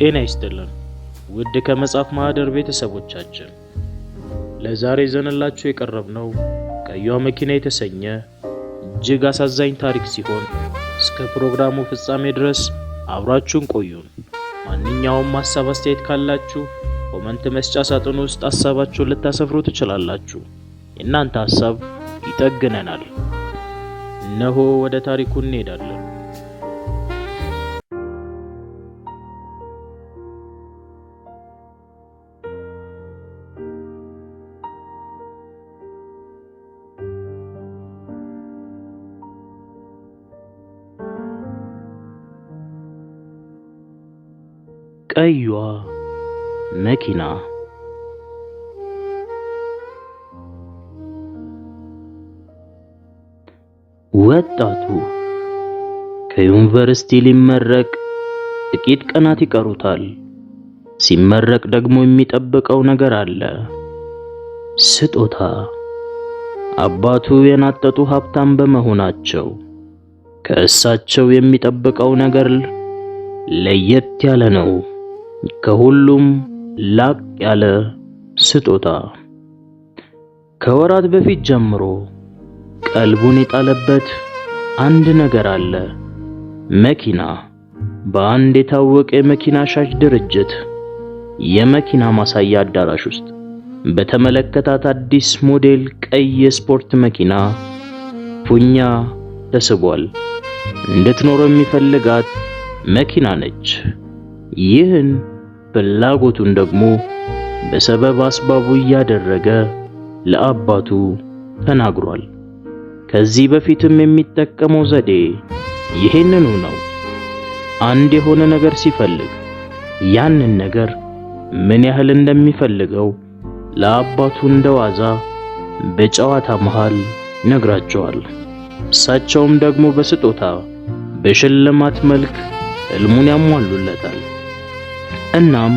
ጤና ይስጥልን ውድ ከመጽሐፍ ማህደር ቤተሰቦቻችን፣ ለዛሬ ዘንላችሁ የቀረብነው ቀይዋ መኪና የተሰኘ እጅግ አሳዛኝ ታሪክ ሲሆን እስከ ፕሮግራሙ ፍጻሜ ድረስ አብራችሁን ቆዩን። ማንኛውም ሐሳብ አስተያየት ካላችሁ ኮሜንት መስጫ ሳጥኑ ውስጥ ሐሳባችሁን ልታሰፍሩ ትችላላችሁ። የእናንተ ሐሳብ ይጠግነናል። እነሆ ወደ ታሪኩ እንሄዳለን። ቀይዋ መኪና። ወጣቱ ከዩኒቨርሲቲ ሊመረቅ ጥቂት ቀናት ይቀሩታል። ሲመረቅ ደግሞ የሚጠብቀው ነገር አለ። ስጦታ። አባቱ የናጠጡ ሀብታም በመሆናቸው ከእሳቸው የሚጠብቀው ነገር ለየት ያለ ነው። ከሁሉም ላቅ ያለ ስጦታ። ከወራት በፊት ጀምሮ ቀልቡን የጣለበት አንድ ነገር አለ። መኪና። በአንድ የታወቀ የመኪና ሻጭ ድርጅት የመኪና ማሳያ አዳራሽ ውስጥ በተመለከታት አዲስ ሞዴል ቀይ የስፖርት መኪና ፉኛ ተስቧል። እንድትኖር የሚፈልጋት መኪና ነች። ይህን ፍላጎቱን ደግሞ በሰበብ አስባቡ እያደረገ ለአባቱ ተናግሯል። ከዚህ በፊትም የሚጠቀመው ዘዴ ይሄንኑ ነው። አንድ የሆነ ነገር ሲፈልግ ያንን ነገር ምን ያህል እንደሚፈልገው ለአባቱ እንደዋዛ በጨዋታ መሃል ይነግራቸዋል። እሳቸውም ደግሞ በስጦታ በሽልማት መልክ ህልሙን ያሟሉለታል። እናም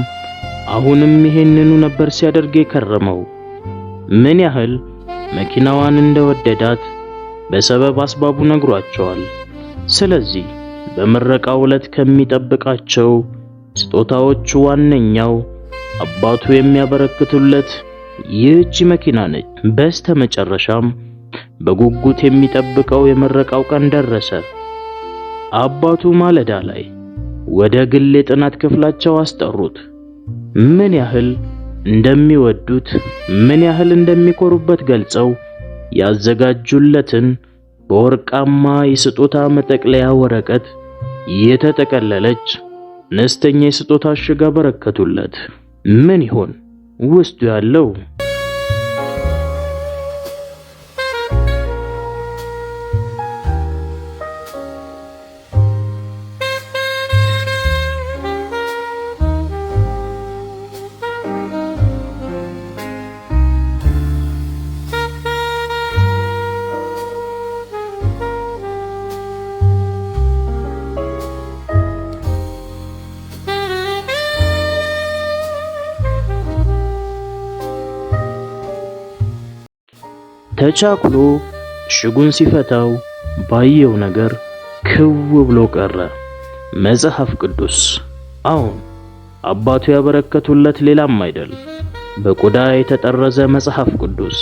አሁንም ይሄንኑ ነበር ሲያደርግ የከረመው። ምን ያህል መኪናዋን እንደወደዳት በሰበብ አስባቡ ነግሯቸዋል። ስለዚህ በምረቃው ዕለት ከሚጠብቃቸው ስጦታዎች ዋነኛው አባቱ የሚያበረክቱለት ይህች መኪና ነች። በስተመጨረሻም በጉጉት የሚጠብቀው የምረቃው ቀን ደረሰ። አባቱ ማለዳ ላይ ወደ ግል የጥናት ክፍላቸው አስጠሩት። ምን ያህል እንደሚወዱት ምን ያህል እንደሚኮሩበት ገልጸው ያዘጋጁለትን በወርቃማ የስጦታ መጠቅለያ ወረቀት የተጠቀለለች አነስተኛ የስጦታ እሽግ አበረከቱለት። ምን ይሆን ውስጡ ያለው? ተቻኩሎ እሽጉን ሲፈታው ባየው ነገር ክው ብሎ ቀረ። መጽሐፍ ቅዱስ። አሁን አባቱ ያበረከቱለት ሌላም አይደል፣ በቆዳ የተጠረዘ መጽሐፍ ቅዱስ።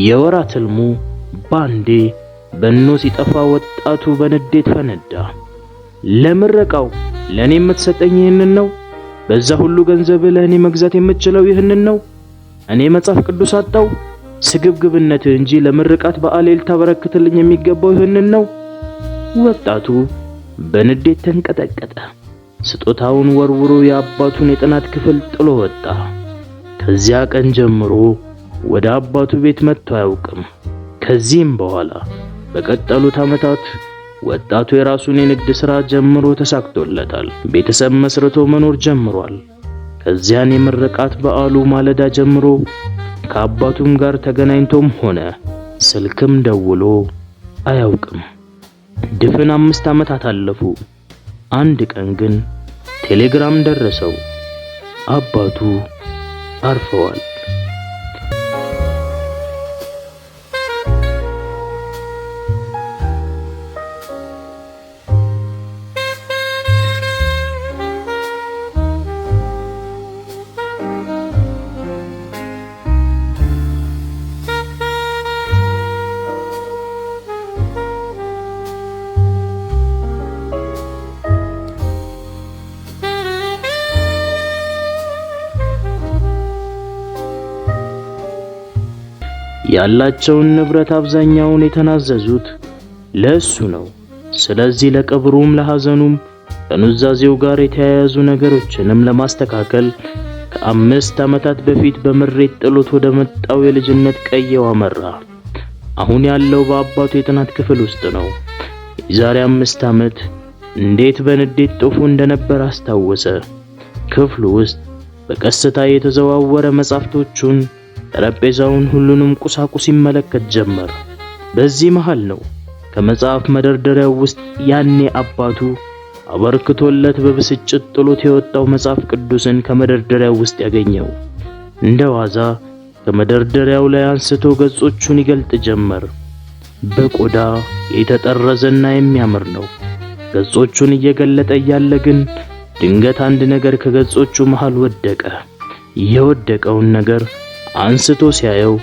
የወራት ህልሙ ባንዴ በኖ ሲጠፋ ወጣቱ በንዴት ፈነዳ። ለምረቃው ለኔ የምትሰጠኝ ይህንን ነው? በዛ ሁሉ ገንዘብ ለኔ መግዛት የምትችለው ይህንን ነው? እኔ መጽሐፍ ቅዱስ አጣው? ስግብግብነት እንጂ ለምርቃት በዓል ልታበረክትልኝ የሚገባው ይህንን ነው? ወጣቱ በንዴት ተንቀጠቀጠ። ስጦታውን ወርውሮ የአባቱን የጥናት ክፍል ጥሎ ወጣ። ከዚያ ቀን ጀምሮ ወደ አባቱ ቤት መጥቶ አያውቅም። ከዚህም በኋላ በቀጠሉት ዓመታት ወጣቱ የራሱን የንግድ ሥራ ጀምሮ ተሳክቶለታል። ቤተሰብ መስርቶ መኖር ጀምሯል። ከዚያን የምርቃት በዓሉ ማለዳ ጀምሮ ከአባቱም ጋር ተገናኝቶም ሆነ ስልክም ደውሎ አያውቅም። ድፍን 5 ዓመታት አለፉ። አንድ ቀን ግን ቴሌግራም ደረሰው። አባቱ አርፈዋል። ያላቸውን ንብረት አብዛኛውን የተናዘዙት ለእሱ ነው። ስለዚህ ለቀብሩም ለሐዘኑም ከኑዛዜው ጋር የተያያዙ ነገሮችንም ለማስተካከል ከ5 ዓመታት በፊት በምሬት ጥሎት ወደ መጣው የልጅነት ቀየው አመራ። አሁን ያለው በአባቱ የጥናት ክፍል ውስጥ ነው። የዛሬ 5 ዓመት እንዴት በንዴት ጦፉ እንደነበር አስታወሰ። ክፍሉ ውስጥ በቀስታ የተዘዋወረ መጻሕፍቶቹን፣ ጠረጴዛውን፣ ሁሉንም ቁሳቁስ ይመለከት ጀመር። በዚህ መሃል ነው ከመጽሐፍ መደርደሪያው ውስጥ ያኔ አባቱ አበርክቶለት በብስጭት ጥሎት የወጣው መጽሐፍ ቅዱስን ከመደርደሪያው ውስጥ ያገኘው። እንደ ዋዛ ከመደርደሪያው ላይ አንስቶ ገጾቹን ይገልጥ ጀመር። በቆዳ የተጠረዘና የሚያምር ነው። ገጾቹን እየገለጠ እያለ ግን ድንገት አንድ ነገር ከገጾቹ መሃል ወደቀ። የወደቀውን ነገር አንስቶ ሲያየው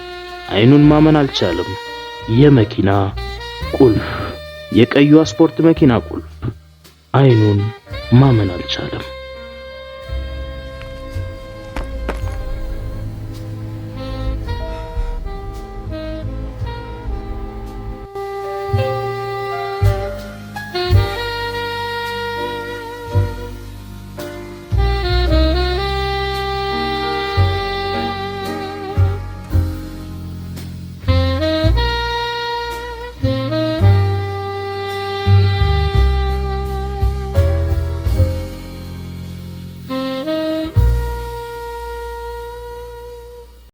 አይኑን ማመን አልቻለም። የመኪና ቁልፍ፣ የቀዩ ስፖርት መኪና ቁልፍ። አይኑን ማመን አልቻለም።